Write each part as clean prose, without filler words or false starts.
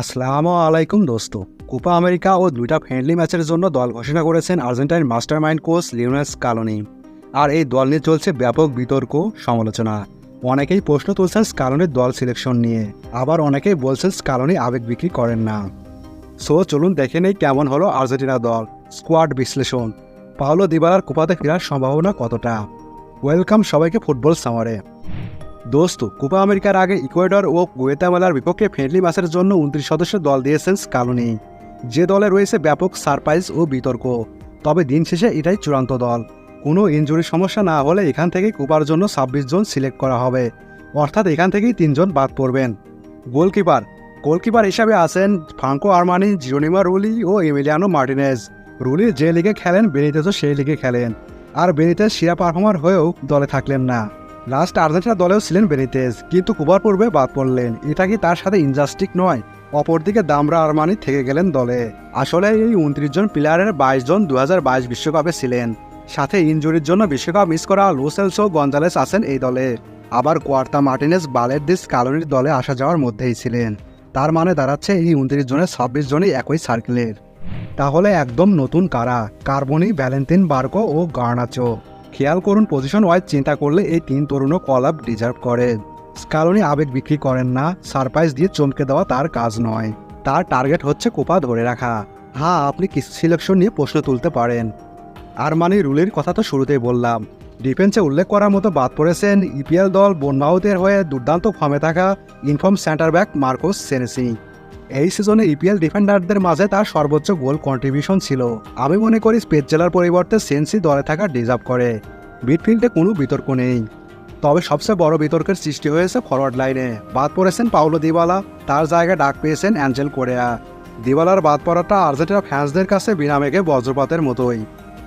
আসসালামু আলাইকুম দোস্ত। কোপা আমেরিকা ও দুইটা ফ্রেন্ডলি ম্যাচের জন্য দল ঘোষণা করেছেন Argentine mastermind coach Lionel Scaloni. আর এই দল নিয়ে চলছে ব্যাপক বিতর্ক সমালোচনা। অনেকেই প্রশ্ন তুলছেন স্কালোনির দল সিলেকশন নিয়ে, আবার অনেকেই বলছেন স্কালোনি আবেগ বিক্রি করেন না। সো চলুন দেখে নেই কেমন হলো আর্জেন্টিনা দল। স্কোয়াড বিশ্লেষণ, পাওলো দিবালার কোপাতে ফেরার সম্ভাবনা কতটা। ওয়েলকাম সবাইকে ফুটবল সামারে। দোস্ত, কোপা আমেরিকার আগে ইকুয়েডর ও গুয়েতামালার বিপক্ষে ফ্রেন্ডলি ম্যাচের জন্য 29 সদস্যের দল দিয়েছেন স্কালোনি, যে দলে রয়েছে ব্যাপক সারপ্রাইজ ও বিতর্ক। তবে দিন শেষে এটাই চূড়ান্ত দল। কোনো ইনজুরি সমস্যা না হলে এখান থেকে কোপার জন্য 26 জন সিলেক্ট করা হবে, অর্থাৎ এখান থেকেই 3 জন বাদ পড়বেন। গোলকিপার হিসাবে আছেন ফ্রাঙ্কো আরমানি, জিরোনিমা রুলি ও এমিলিয়ানো মার্টিনেজ। রুলি যে লিগে খেলেন, বেনিতেজও সেই লিগে খেলেন, আর বেনিতেজ সেরা পারফর্মার হয়েও দলে থাকলেন না। লাস্ট আর্জেন্টিনা দলেও ছিলেন বেনিতেজ, কিন্তু কোপার পূর্বে বাদ পড়লেন। এটা কি তার সাথে ইনজাস্টিক নয়? অপরদিকে দামরা আরমানি থেকে গেলেন দলে। আসলে এই 29 জন প্লেয়ারের 22 জন 2022 বিশ্বকাপে ছিলেন। সাথে ইনজুরির জন্য বিশ্বকাপ মিস করা লো সেলসো গঞ্জালেস আছেন এই দলে। আবার কোয়ার্তা মার্টিনেজ বালের স্কালোনির দলে আসা যাওয়ার মধ্যেই ছিলেন। তার মানে দাঁড়াচ্ছে এই 29 জনের 26 জনই একই সার্কেলের। তাহলে একদম নতুন কারা? কার্বনি, ভ্যালেন্টিন, বার্কো ও গার্নাচো। খেয়াল করুন, পজিশন ওয়াইজ চিন্তা করলে এই 3 তরুণও কল আপ ডিজার্ভ করে। স্কালোনি আবেগ বিক্রি করেন না, সারপ্রাইজ দিয়ে চমকে দেওয়া তার কাজ নয়। তার টার্গেট হচ্ছে কোপা ধরে রাখা। হ্যাঁ, আপনি কিছু সিলেকশন নিয়ে প্রশ্ন তুলতে পারেন। আরমানি রুলির কথা তো শুরুতেই বললাম। ডিফেন্সে উল্লেখ করার মতো বাদ পড়েছেন ইপিএল দল বোনমাউথের হয়ে দুর্দান্ত ফর্মে থাকা inform centre back Marcos Senesi. এই সিজনে ইপিএল ডিফেন্ডারদের মাঝে তার সর্বোচ্চ গোল কন্ট্রিবিউশন ছিল। আমি মনে করি স্পেৎজেলার পরিবর্তে সেন্সি দলে থাকা ডিজার্ভ করে। মিডফিল্ডে কোনো বিতর্ক নেই। তবে সবচেয়ে বড় বিতর্কের সৃষ্টি হয়েছে ফরওয়ার্ড লাইনে। বাদ পড়েছেন পাওলো দিবালা, তার জায়গায় ডাক পেয়েছেন অ্যাঞ্জেল কোরেয়া। দিবালার বাদ পড়াটা আর্জেন্টিনা ফ্যান্সদের কাছে বিনা মেঘে বজ্রপাতের মতোই।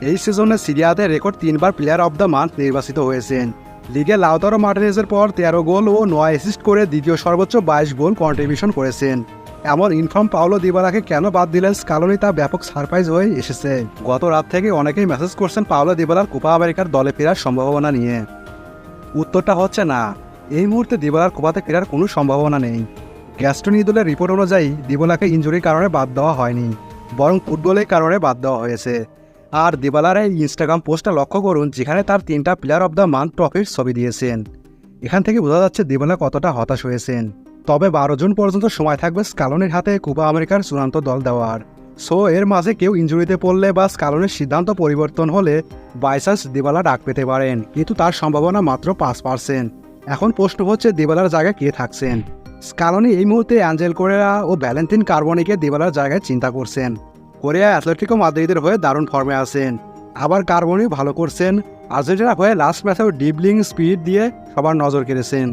এই সিজনে সিরিয়াতে রেকর্ড 3 বার প্লেয়ার অব দ্য মান্থ নির্বাচিত হয়েছেন। লিগে লাউতারো মার্টিনেজের পর 13 গোল ও 9 অ্যাসিস্ট করে দ্বিতীয় সর্বোচ্চ 22 গোল কন্ট্রিবিউশন করেছেন। এমন ইনফর্ম পাওলো দিবালাকে কেন বাদ দিলেন স্কালোনি, তা ব্যাপক সারপ্রাইজ হয়ে এসেছে। গত রাত থেকে অনেকেই মেসেজ করছেন পাওলো দিবালার কোপা আমেরিকার দলে ফেরার সম্ভাবনা নিয়ে। উত্তরটা হচ্ছে না। এই মুহূর্তে দিবালার কোপাতে ফেরার কোনো সম্ভাবনা নেই। গ্যাস্টনি দলের রিপোর্ট অনুযায়ী দিবালাকে ইনজুরির কারণে বাদ দেওয়া হয়নি, বরং ফুটবলের কারণে বাদ দেওয়া হয়েছে। আর দিবালার এই ইনস্টাগ্রাম পোস্টটা লক্ষ্য করুন, যেখানে তার 3টা প্লেয়ার অব দ্য মান্থ ট্রফির ছবি দিয়েছেন। এখান থেকে বোঝা যাচ্ছে দিবালা কতটা হতাশ হয়েছেন। তবে 12 জুন পর্যন্ত সময় থাকবে স্কালোনির হাতে কোপা আমেরিকার চূড়ান্ত দল দেওয়ার। সো এর মাঝে কেউ ইনজুরিতে পড়লে বা স্কালোনির সিদ্ধান্ত পরিবর্তন হলে বাইচান্স দিবালা ডাক পেতে পারেন, কিন্তু তার সম্ভাবনা মাত্র 5%। এখন প্রশ্ন হচ্ছে দিবালার জায়গায় কে থাকছেন। স্কালোনি এই মুহূর্তে অ্যাঞ্জেল কোরেয়া ও ভ্যালেন্টিন কার্বনিকে দিবালার জায়গায় চিন্তা করছেন। কোরিয়া অ্যাথলেটিকো মাদ্রিদের হয়ে দারুণ ফর্মে আছেন, আবার কার্বনি ভালো করছেন। আর্জেন্টিনা হয়ে লাস্ট ম্যাচেও ডিবলিং স্পিড দিয়ে সবার নজর কেড়েছেন।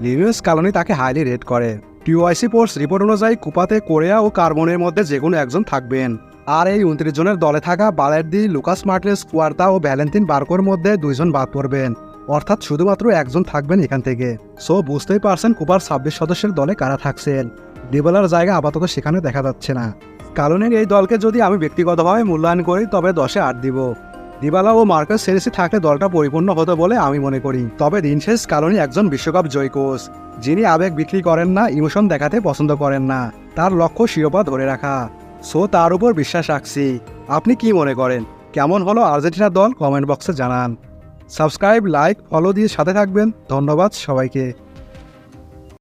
লিওনেল স্কালোনি তাকে হাইলি রেট করে। টিওআইসি পোর্টস রিপোর্ট অনুযায়ী কোপাতে কোরিয়া ও কার্বনের মধ্যে যে কোনো একজন থাকবেন। আর এই 29 জনের দলে থাকা বালের্দি, লুকাস মার্টিনেজ, কুয়ার্তা ও ভ্যালেন্টিন বার্কোর মধ্যে 2 জন বাদ পড়বেন, অর্থাৎ শুধুমাত্র একজন থাকবেন এখান থেকে। সো বুঝতেই পারছেন কোপার 26 সদস্যের দলে কারা থাকছেন। দিবালার জায়গা আপাতত সেখানে দেখা যাচ্ছে না। স্কালোনির এই দলকে যদি আমি ব্যক্তিগতভাবে মূল্যায়ন করি, তবে 10-এ 8 দিব। দিবালা ও মার্কোস সেনেসি থাকলে দলটা পরিপূর্ণ হতো বলে আমি মনে করি। তবে দিন শেষ স্কালোনি একজন বিশ্বকাপ জয়ী কোচ, যিনি আবেগ বিক্রি করেন না, ইমোশন দেখাতে পছন্দ করেন না। তার লক্ষ্য শিরোপা ধরে রাখা। সো তার উপর বিশ্বাস রাখছি। আপনি কি মনে করেন? কেমন হলো আর্জেন্টিনার দল? কমেন্ট বক্সে জানান। সাবস্ক্রাইব, লাইক, ফলো দিয়ে সাথে থাকবেন। ধন্যবাদ সবাইকে।